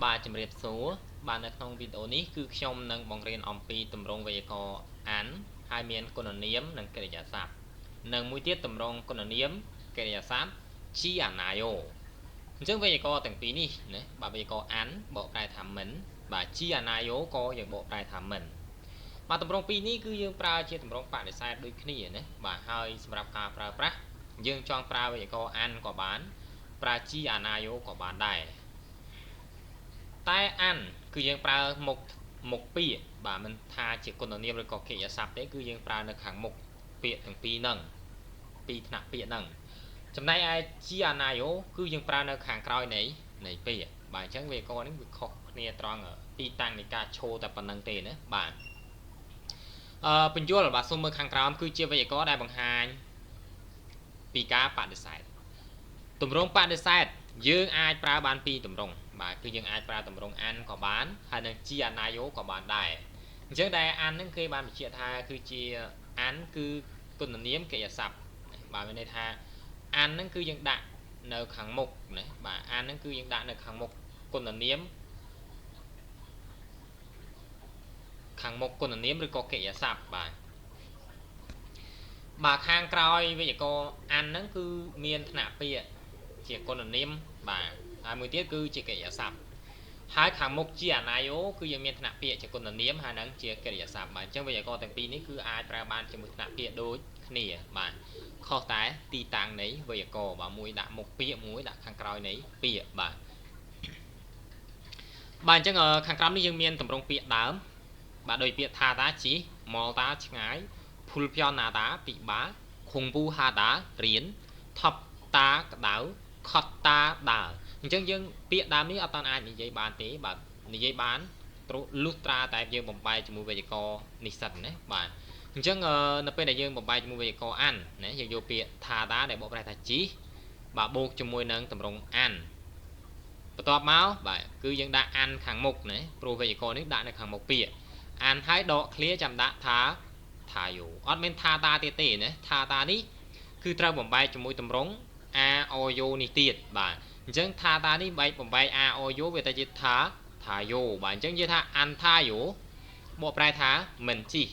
បាទជំរាបសួរបាទនៅក្នុងវីដេអូនេះគឺខ្ញុំនឹងបង្រៀនអំពីទម្រង់វេយ្យាករណ៍អានហើយមានគុណនាមនិងកិរិយាសព្ទនិងមួយទៀតទម្រង់គុណនាមកិរិយាសព្ទជាអាណាយោអញ្ចឹងវេយ្យាករណ៍ទាំងពីរនេះណាបាទវេយ្យាករណ៍អានបកប្រែថាមិនបាទជាអាណាយោក៏យើងបកប្រែថាមិនបាទទម្រង់ពីរនេះគឺយើងប្រើជាទម្រង់បដិសេធដូចគ្នាណាបាទហើយសម្រាប់ការប្រើប្រាស់យើងចង់ប្រើវេយ្យាករណ៍អានក៏បានប្រើជាអាណាយោក៏បានដែរតែអានគឺយើងប្រើមុខពាក្យបាទមិនថាជាគុណនាមឬក៏កិរិយាសព្ទទេគឺយើងប្រើនៅខាងមុខពាក្យទាំងពីរហ្នឹងពីរថ្នាក់ពាក្យហ្នឹងចំណែកឯជាអាណាយោគឺយើងប្រើនៅខាងក្រោយនៃពាក្យបាទអញ្ចឹងវេយ្យាករណ៍នេះវាខុសគ្នាត្រង់ទីតាំងនៃការឈរតែប៉ុណ្្នឹងទេណាបាទបញ្យល់បាទសូមមើលខាងក្រោមគឺជាវេយ្យាករណ៍ដែលបង្ហាញពីការបដិសេធទម្រង់បដិសេធយើងអាចប្រើបានពីរទម្រង់បាទគឺយើងអាចប្រើទម្រង់អានក៏បានហើយនឹងជាអាណាយោក៏បានដែរអញ្ចឹងដែលអានហ្នឹងគេបានបញ្ជាក់ថាគឺជាអានគឺគុណនាមកិរិយាសព្ទបាទមានន័យថាអានហ្នឹងគឺយើងដាក់នៅខាងមុខណាបាទអានហ្នឹងគឺយើងដាក់នៅខាងមុខគុណនាមគុណនាមឬក៏កិរិយាសព្ទបាទខាងក្រោយវេយ្យាករណ៍អានហ្នឹងគឺមានថ្នាក់ពាក្យជាគុណនាមបាទហើយមួយទៀតគឺជាកិរិយាសព្ទហើយខាងមុខជាអាណាយោគឺយើងមានថ្នាក់ពាក្យជាគុណនាមហើយនឹងជាកិរិយាសព្ទបាទអញ្ចឹងវេយ្យាករណ៍ទាំងពីរនេះគឺអាចប្រើបានជាមួយថ្នាក់ពាក្យដូចគ្នាបាទខុសតែទីតាំងនៃវេយ្យាករណ៍បាទមួយដាក់មុខពាក្យមួយដាក់ខាងក្រោយនៃពាក្យបាទអញ្ចឹងខាងក្រោមនេះយើងមានទម្រង់ពាក្យដើមបាទដោយពាក្យថាតាជីម៉លតាឆ្ងាយភុលផ្យណាតាពិបាខុងពូហាតារៀនថប់តាក្តៅខត់តាដើរអញ្ចឹងយើងពាក្យដើមនេះអត់តាន់អាចនិយាយបានទេបាទនិយាយបានលុះត្រាតែយើងបំបែកជាមួយវេយ្យាករណ៍នេះសិនណាបាទអញ្ចឹងនៅពេលដែលយើងបំបែកជាមួយវេយ្យាករណ៍អានណាយើងយកពាក្យថាតាដែលបកប្រែថាជីបាទបូកជាមួយនឹងទម្រង់អានបន្ទាប់មកបាទគឺយើងដាក់អានខាងមុខណាព្រោះវេយ្យាករណ៍នេះដាក់នៅខាងមុខពាក្យអានហើយដកឃ្លាចាំដាក់ថាយោអត់មានថាតាទៀតទេណាថាតានេះគឺត្រូវបំបែកជាមួយទម្រង់អាអយោនេះទៀតបាទអញ្ចឹងថាតានេះបំបែកអាអយោវាទៅជាថាយោបាទអញ្ចឹងនិយាយថាអានថាយោបកប្រែថាមិនជី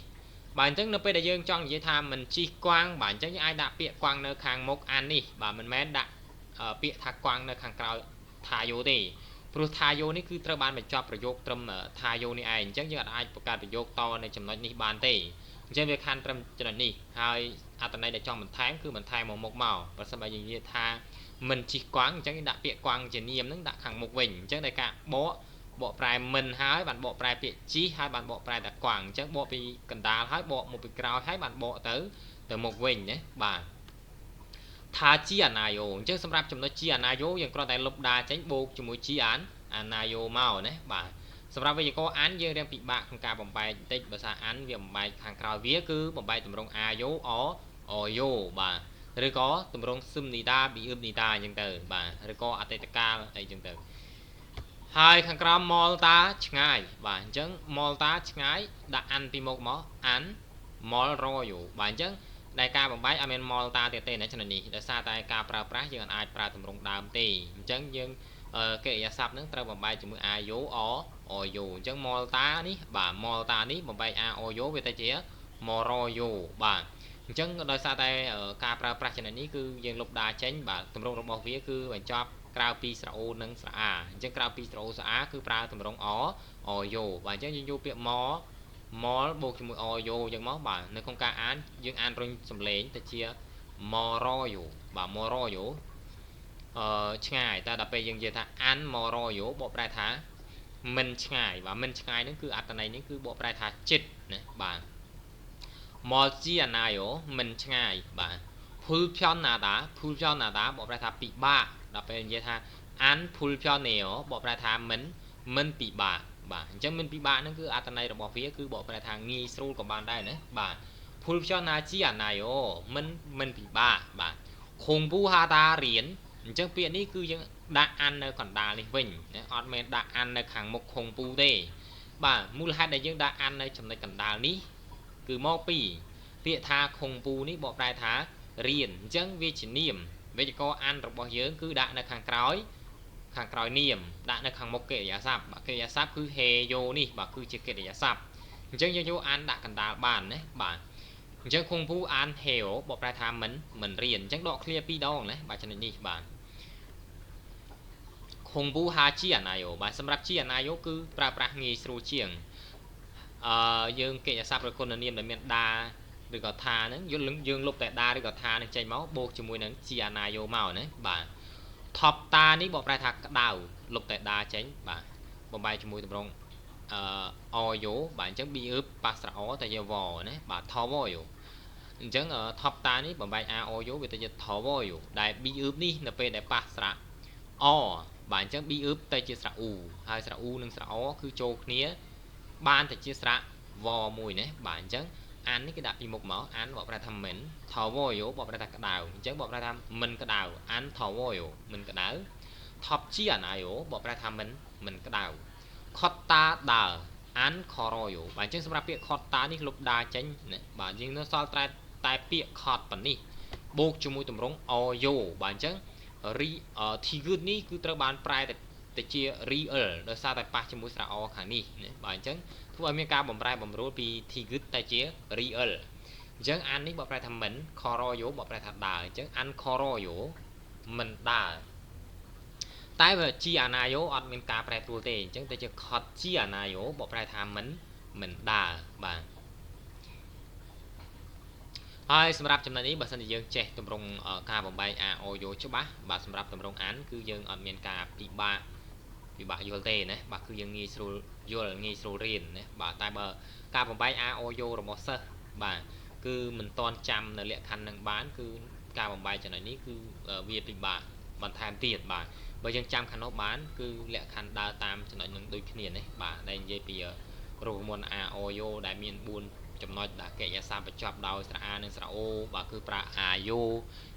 បាទអញ្ចឹងនៅពេលដែលយើងចង់និយាយថាមិនជីកว้างបាទអញ្ចឹងយើងអាចដាក់ពាក្យកว้างនៅខាងមុខអាននេះបាទមិនមែនដាក់ពាក្យថាកว้างនៅខាងក្រោយថាយោទេព្រោះថាយោនេះគឺត្រូវបានបញ្ចប់ប្រយោគត្រឹមថាយោនេះឯងអញ្ចឹងយើងអាចបង្កើតប្រយោគតនៅចំណុចនេះបានទេអញ្ចឹងវាខាន់ត្រឹមចំណុចនេះហើយអត្ថន័យដែលចង់បន្ថែមគឺបន្ថែមមកបើសិនបើយើងនិយាយថាមិនជីកว้างអញ្ចឹងយើងដាក់ពាក្យកว้างជានាមហ្នឹងដាក់ខាងមុខវិញអញ្ចឹងដែលការបកប្រែមិនហើយបានបកប្រែពាក្យជីហើយបានបកប្រែតែកว้างអញ្ចឹងបកពីកណ្ដាលហើយបកមកពីក្រោយហើយបានបកទៅមុខវិញណាបាទថាជាអាណាយោអញ្ចឹងសម្រាប់ចំណុចជាអាណាយោយើងគ្រាន់តែលុបដាចេញបូកជាមួយជាអាណាយោមកណាបាទសម្រាប់វេយ្យាករណ៍អានយើងរៀងពិបាកក្នុងការបំបែកបន្តិចបើថាអានវាបំបែកខាងក្រោយវាគឺបំបែកទម្រង់អាយោអយោបាទឬក៏ទម្រង់ស៊ឹមនីតាប៊ីអ៊ឹមនីតាអញ្ចឹងទៅបាទឬក៏អតីតកាលអីអញ្ចឹងទៅហើយខាងក្រោមម៉លតាឆ្ងាយបាទអញ្ចឹងម៉លតាឆ្ងាយដាក់អានពីមុខមកអានម៉លរយោបាទអញ្ចឹងដែលការបំបែកអត់មានម៉លតាទៀតទេណាចំណុចនេះដោយសារតែការប្រើប្រាស់យើងអាចប្រើទម្រង់ដើមទេអញ្ចឹងយើងកិរិយាសព្ទនឹងត្រូវបំបែកជាមួយអាយោអយោអញ្ចឹងម៉លតានេះបាទម៉លតានេះបំបែកអាអយោវាទៅជាម៉រយោបាទអញ្ចឹងដោយសារតែការប្រើប្រាស់ចំណុចនេះគឺយើងលុបដាចេញបាទទម្រង់របស់វាគឺបញ្ចប់ក្រៅពីស្រៈអូនិងស្រៈអាអញ្ចឹងក្រៅពីស្រៈអូស្រៈអាគឺប្រើទម្រង់អយោបាទអញ្ចឹងយើងយកពាក្យម៉លបូកជាមួយអយោអញ្ចឹងមកបាទនៅក្នុងការអានយើងអានរុញសំឡេងទៅជាម៉រយោបាទម៉រយោឆ្ងាយតែដល់ពេលយើងនិយាយថាអានម៉រយោបកប្រែថាមិនឆ្ងាយបាទមិនឆ្ងាយហ្នឹងគឺអត្ថន័យនេះគឺបកប្រែថាចិត្តណាបាទម៉លជាអាណាយោមិនឆ្ងាយបាទភុលផ្យន់ណាតាបកប្រែថាពិបាកដល់ពេលនិយាយថាអានភុលផ្យន់ណេយោបកប្រែថាមិនពិបាកបាទអញ្ចឹងមិនពិបាកហ្នឹងគឺអត្ថន័យរបស់វាគឺបកប្រែថាងាយស្រួលក៏បានដែរណាបាទភុលផ្យន់ណាជាអាណាយោមិនពិបាកបាទខុងពូហាតារៀនអញ្ចឹងពាក្យនេះគឺយើងដាក់អាននៅកណ្ដាលនេះវិញណាអត់មែនដាក់អាននៅខាងមុខខុងពូទេបាទមូលហេតុដែលយើងដាក់អាននៅចំណុចកណ្ដាលនេះគឺមកពីពាក្យថាខុងពូនេះបកប្រែថារៀនអញ្ចឹងវាជានាមវេយ្យាករណ៍អានរបស់យើងគឺដាក់នៅខាងក្រោយ ខាងក្រោយនាមដាក់នៅខាងមុខកិរិយាសព្ទបាទកិរិយាសព្ទគឺហេយោនេះបាទគឺជាកិរិយាសព្ទអញ្ចឹងយើងយកអានដាក់កណ្ដាលបានណាបាទអញ្ចឹងខុងពូអានហេយោបកប្រែថាមិនរៀនអញ្ចឹងដកឃ្លា2ដងណាបាទចំណុចនេះបាទខុងពូហាជីអាណាយោបាទសម្រាប់ជីអាណាយោគឺប្រើប្រាស់ងាយស្រួលជាងយើងកិរិយាសព្ទឬគុណនាមដែលមានដាឬក៏ថាហ្នឹងយើងលុបតែដាឬក៏ថានឹងចេញមកបូកជាមួយនឹងជីអាណាយោមកណាបាទថប់តានេះបកប្រែថាក្តៅលុបតែដាចេញបាទបំបែកជាមួយតម្រងអយោបាទអញ្ចឹងប៊ីអឺបប៉ាស្រអតែជាវណាបាទថវយោអញ្ចឹងថប់តានេះបំបែកអាអយោវាទៅជាថវយោដែលប៊ីអឺបនេះនៅពេលដែលប៉ាស្រអបាទអញ្ចឹងប៊ីអឺបទៅជាស្រអ៊ូហើយស្រអ៊ូនិងស្រអគឺចូលគ្នាបានទៅជាស្រៈវមួយណាបាទអញ្ចឹងអាននេះគេដាក់ពីមុខមកអានបកប្រែថាមិនថវយោបកប្រែថាក្តៅអញ្ចឹងបកប្រែថាមិនក្តៅអានថវយោមិនក្តៅថប់ជាអាណាយោបកប្រែថាមិនក្តៅខតតាដើអានខរយោបាទអញ្ចឹងសម្រាប់ពាក្យខតតានេះលុបដាចេញណាបាទយើងនៅសល់តែពាក្យខតប៉ុណ្នេះបូកជាមួយតម្រងអយោបាទអញ្ចឹងធីគឺតនេះគឺត្រូវបានប្រែទៅជា real ដោយសារតែប៉ះជាមួយស្រៈអខាងនេះណាបាទអញ្ចឹងធ្វើឲ្យមានការបំរែបំរួលពី ធីគឺតតែជា real អញ្ចឹងអាននេះបកប្រែថាមិនខរយោបកប្រែថាដើរអញ្ចឹងអានខរយោមិនដើរតែបើជីអាណាយោអត់មានការប្រែប្រួលទេអញ្ចឹងទៅជាខតជីអាណាយោបកប្រែថាមិនដើរបាទហើយសម្រាប់ចំណុចនេះបើសិនជាយើងចេះទម្រង់ការបំបែកអាអូយោច្បាស់បាទសម្រាប់ទម្រង់អានគឺយើងអត់មានការពិបាកយល់ទេណាបាទគឺយើងងាយស្រួលយល់ងាយស្រួលរៀនណាបាទតែបើការបំបែកអាអូយោរបស់សិស្សបាទគឺមិនទាន់ចាំនៅលក្ខខណ្ឌនឹងបានគឺការបំបែកចំណុចនេះគឺវាពិបាកបន្ថែមទៀតបាទបើយើងចាំខាងនោះបានគឺលក្ខខណ្ឌដើរតាមចំណុចនឹងដូចគ្នានេះបាទដែលនិយាយពីរូបមន្តអាអូយោដែលមាន4ចំណុចដែលកិរិយាសព្ទបញ្ចប់ដោយស្រៈអានិងស្រៈអូបាទគឺប្រើអាយោ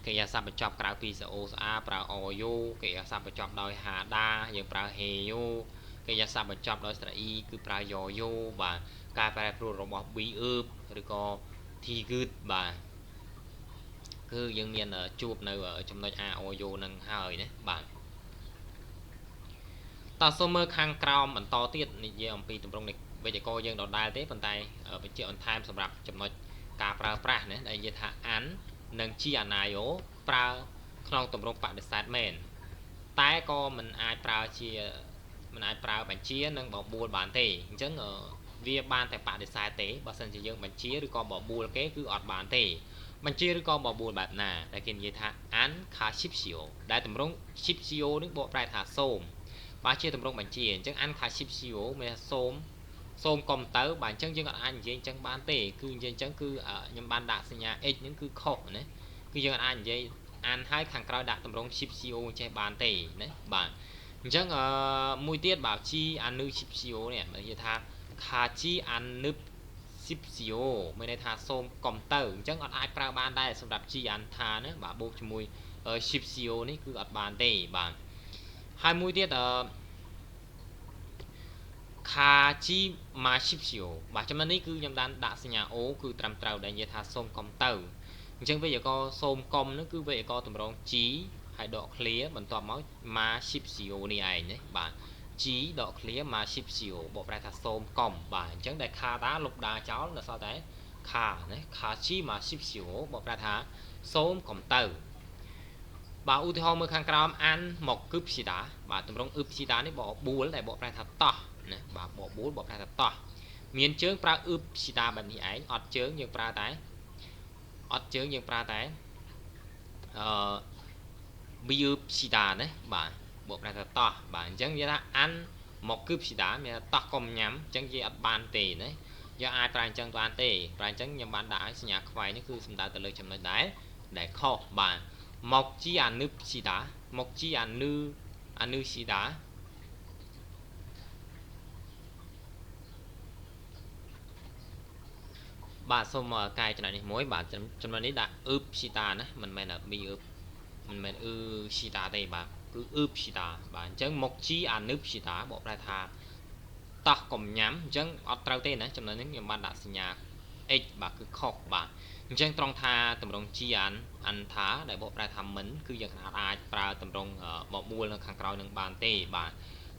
កិរិយាសព្ទបញ្ចប់ក្រៅពីស្រៈអូស្រៈអាប្រើអយោកិរិយាសព្ទបញ្ចប់ដោយហាដាយើងប្រើហេយោកិរិយាសព្ទបញ្ចប់ដោយស្រៈអ៊ីគឺប្រើយ៉យោបាទការប្រែប្រួលរបស់ ប៊ីអឺបឬក៏ធីគឺតបាទគឺយើងមានជួបនៅចំណុចអាអូយោនឹងហើយណាបាទតើសូមមើលខាងក្រោមបន្តទៀតនិយាយអំពីទម្រង់នៃវេយ្យាករណ៍យើងដដែលទេប៉ុន្តែបញ្ជាក់បន្ថែមសម្រាប់ចំណុចការប្រើប្រាស់ណាដែលនិយាយថាអាននិងជាអាណាយោប្រើក្នុងទម្រង់បដិសេធមែនតែក៏មិនអាចប្រើបញ្ជានិងបបួលបានទេអញ្ចឹងវាបានតែបដិសេធទេបើសិនជាយើងបញ្ជាឬក៏បបួលគេគឺអត់បានទេបញ្ជាឬក៏បបួលបែបណាដែលគេនិយាយថាអានខាស៊ីបស៊ីអូដែលទម្រង់ស៊ីបស៊ីអូនេះបកប្រែថាសូមបាទជាទម្រង់បញ្ជាអញ្ចឹងអានខាស៊ីបស៊ីអូមានសូមកុំទៅបាទអញ្ចឹងយើងអាចនិយាយអញ្ចឹងបានទេគឺនិយាយអញ្ចឹងគឺខ្ញុំបានដាក់សញ្ញា x ហ្នឹងគឺខុសណាគឺយើងអាចនិយាយអានហើយខាងក្រោយដាក់ទម្រង់ CPCO ចេះបានទេណាបាទអញ្ចឹងមួយទៀតបាទ G អានឺ CPCO នេះនិយាយថាខា G អានឺ CPCO មានន័យថាសូមកុំទៅអញ្ចឹងអត់អាចប្រើបានដែរសម្រាប់ G អានថាណាបាទបូកជាមួយ CPCO នេះគឺអត់បានទេបាទហើយមួយទៀតខាជីម៉ាស៊ីបស៊ីអូបាទចំណុចនេះគឺខ្ញុំដាក់សញ្ញា O គឺត្រឹមត្រូវដែលនិយាយថាសូមកុំទៅអញ្ចឹងវេយ្យាករណ៍សូមកុំនោះគឺវេយ្យាករណ៍តម្រង G ហើយដក clear បន្ទាប់មក Massipsio នេះឯងណាបាទ G ដក clear Massipsio បកប្រែថាសូមកុំបាទអញ្ចឹងដែលខាដាលុបដាចោលនៅសល់តែខាណាខា G Massipsio បកប្រែថាសូមកុំទៅបាទឧទាហរណ៍មើលខាងក្រោមអានមកគឺព្យាតាបាទតម្រងអ៊ឹបព្យាតានេះបកបួលដែលបកប្រែថាតោះណាបាទបកបួលបកប្រែថាតោះមានជើងប្រើអ៊ឹបព្យាតាបែបនេះឯងអត់ជើងយើងប្រើតែប៊ីអ៊ឹបព្យាតាណាបាទបកប្រែថាតោះបាទអញ្ចឹងនិយាយថាអានមកគឺព្យាតាមានតោះកុំញ៉ាំអញ្ចឹងនិយាយអត់បានទេណាយើងអាចប្រើអញ្ចឹងបានទេប្រើអញ្ចឹងខ្ញុំបានដាក់ឲ្យសញ្ញាខ្វែងនេះគឺសំដៅទៅលើចំណុចដែលខុសបាទមកជីអានឺព្យាតាមកជីអានឺព្យាតាបាទសូមកែចំណុចនេះមួយបាទចំណុចនេះដាក់អ៊ឹបព្យាតាណាមិនមែនប៊ីអ៊ឹបមិនមែនព្យាតាទេបាទគឺអ៊ឹបព្យាតាបាទអញ្ចឹងមកជីអានឺព្យាតាបកប្រែថាតោះកុំញ៉ាំអញ្ចឹងអត់ត្រូវទេណាចំណុចនេះខ្ញុំបានដាក់សញ្ញា x បាទគឺខុសបាទអញ្ចឹងត្រង់ថាតម្រងជាអានថាដែលបកប្រែថាមិនគឺយើងអាចប្រើតម្រងបកមួលនៅខាងក្រោយនឹងបានទេបាទ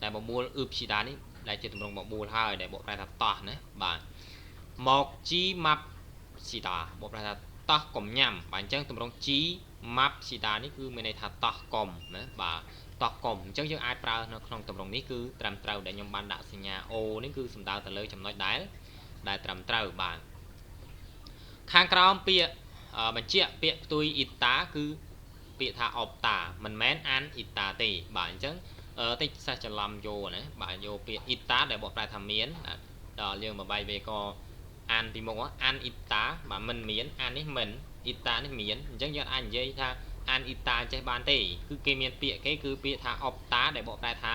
តែបកមួលអ៊ឺបស៊ីដានេះដែលជាតម្រងបកមួលហើយដែលបកប្រែថាតោះណាបាទមកជីម៉ាប់ស៊ីដាបកប្រែថាតោះកុំញ៉ាំបាទអញ្ចឹងតម្រងជីម៉ាប់ស៊ីដានេះគឺមានន័យថាតោះកុំណាបាទតោះកុំអញ្ចឹងយើងអាចប្រើនៅក្នុងតម្រងនេះគឺត្រឹមត្រូវដែលខ្ញុំបានដាក់សញ្ញាអូនេះគឺសំដៅទៅលើចំណុចដែលត្រឹមត្រូវបាទខាងក្រោមពាក្យបញ្ជាក់ពាក្យផ្ទុយអ៊ីតាគឺពាក្យថាអបតាមិនមែនអានអ៊ីតាទេបាទអញ្ចឹងតិចសិស្សច្រឡំយកណាបាទយកពាក្យអ៊ីតាដែលបកប្រែថាមានដល់យើងមកបាយវេក៏អានពីមុខអានអ៊ីតាបាទមិនមានអាននេះមិនអ៊ីតានេះមានអញ្ចឹងយើងអាចនិយាយថាអានអ៊ីតាចេះបានទេគឺគេមានពាក្យគេគឺពាក្យថាអបតាដែលបកប្រែថា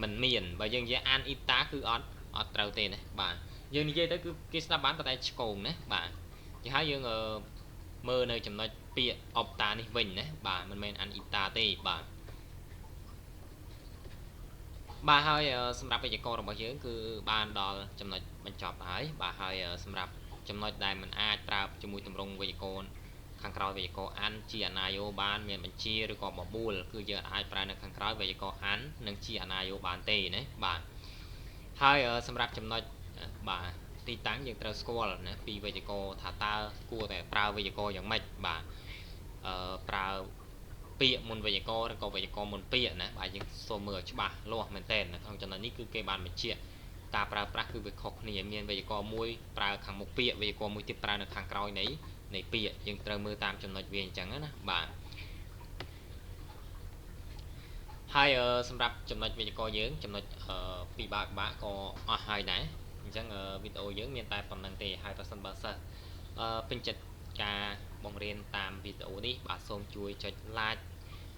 មិនមានបើយើងនិយាយអានអ៊ីតាគឺអត់ត្រូវទេណាបាទយើងនិយាយទៅគឺគេស្ដាប់បានតែឆ្កងណាបាទជាហើយយើងមើលនៅចំណុចពាក្យអបតានេះវិញណាបាទមិនមែនអានអ៊ីតាទេបាទហើយសម្រាប់វេយ្យាករណ៍របស់យើងគឺបានដល់ចំណុចបញ្ចប់ហើយបាទហើយសម្រាប់ចំណុចដែលមិនអាចប្រើជាមួយទម្រង់វេយ្យាករណ៍ខាងក្រោយវេយ្យាករណ៍អានជាអនាយោបានមានបញ្ជាឬក៏បបួលគឺយើងអាចប្រើនៅខាងក្រោយវេយ្យាករណ៍អាននិងជាអនាយោបានទេណាបាទហើយសម្រាប់ចំណុចបាទទីតាំងយើងត្រូវស្គាល់ណាពីវេយ្យាករណ៍ថាតើគួរតែប្រើវេយ្យាករណ៍យ៉ាងម៉េចបាទប្រើពាក្យមុនវេយ្យាករណ៍ឬក៏វេយ្យាករណ៍មុនពាក្យណាបាទយើងសូមមើលច្បាស់លាស់មែនតើនៅក្នុងចំណុចនេះគឺគេបានបញ្ជាក់ការប្រើប្រាស់គឺវាខុសគ្នាមានវេយ្យាករណ៍មួយប្រើខាងមុខពាក្យវេយ្យាករណ៍មួយទៀតប្រើនៅខាងក្រោយនៃពាក្យយើងត្រូវមើលតាមចំណុចវាអញ្ចឹងណាបាទហើយសម្រាប់ចំណុចវេយ្យាករណ៍យើងចំណុចពិបាកក៏អស់ហើយដែរអញ្ចឹងវីដេអូយើងមានតែប៉ុណ្្នឹងទេហើយប្រសិនបើសិស្សពេញចិត្តការបង្រៀនតាមវីដេអូនេះបាទសូមជួយចុច like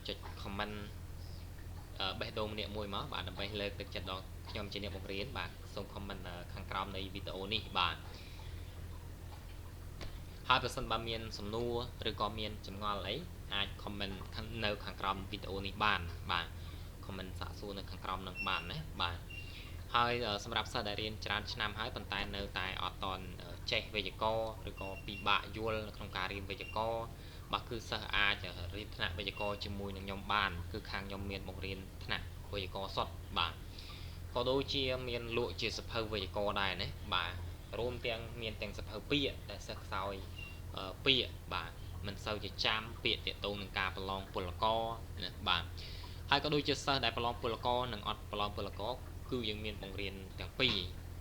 ចុច comment បេះដូងម្នាក់មួយមកបាទដើម្បីលើកទឹកចិត្តដល់ខ្ញុំជាអ្នកបង្រៀនបាទសូម comment ខាងក្រោមនៃវីដេអូនេះបាទហើយប្រសិនបើមានសំណួរឬក៏មានចម្ងល់អីអាច comment នៅខាងក្រោមវីដេអូនេះបានបាទ comment សាកសួរនៅខាងក្រោមនឹងបានណាបាទហើយសម្រាប់សិស្សដែលរៀនច្រើនឆ្នាំហើយប៉ុន្តែនៅតែអត់តន់ចេះវេយ្យាករណ៍ឬក៏ពិបាកយល់នៅក្នុងការរៀនវេយ្យាករណ៍បាទគឺសិស្សអាចរៀនថ្នាក់វេយ្យាករណ៍ជាមួយនឹងខ្ញុំបានគឺខាងខ្ញុំមានបង្រៀនថ្នាក់វេយ្យាករណ៍សុទ្ធបាទក៏ដូចជាមានលក់ជាសភៅវេយ្យាករណ៍ដែរណាបាទរួមទាំងមានទាំងសភៅពាក្យដែលសិស្សខ្សោយពាក្យបាទមិនសូវជាចាំពាក្យទាក់ទងនឹងការប្រឡងពលករណាបាទហើយក៏ដូចជាសិស្សដែលប្រឡងពលករនិងអត់ប្រឡងពលករគឺយើងមានបង្រៀនទាំងពីរ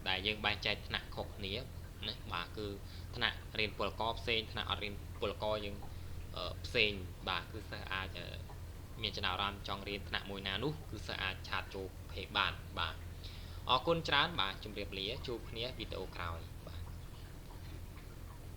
ដែលយើងបែងចែកថ្នាក់ខុសគ្នាណាបាទគឺថ្នាក់រៀនពលករផ្សេងថ្នាក់អត់រៀនពលករយើងផ្សេងបាទគឺសិស្សអាចមានចំណាប់អារម្មណ៍ចង់រៀនថ្នាក់មួយណានោះគឺសិស្សអាចឆាតចូលភេទបានបាទអរគុណច្រើនបាទជម្រាបលាជួបគ្នាវីដេអូក្រោយ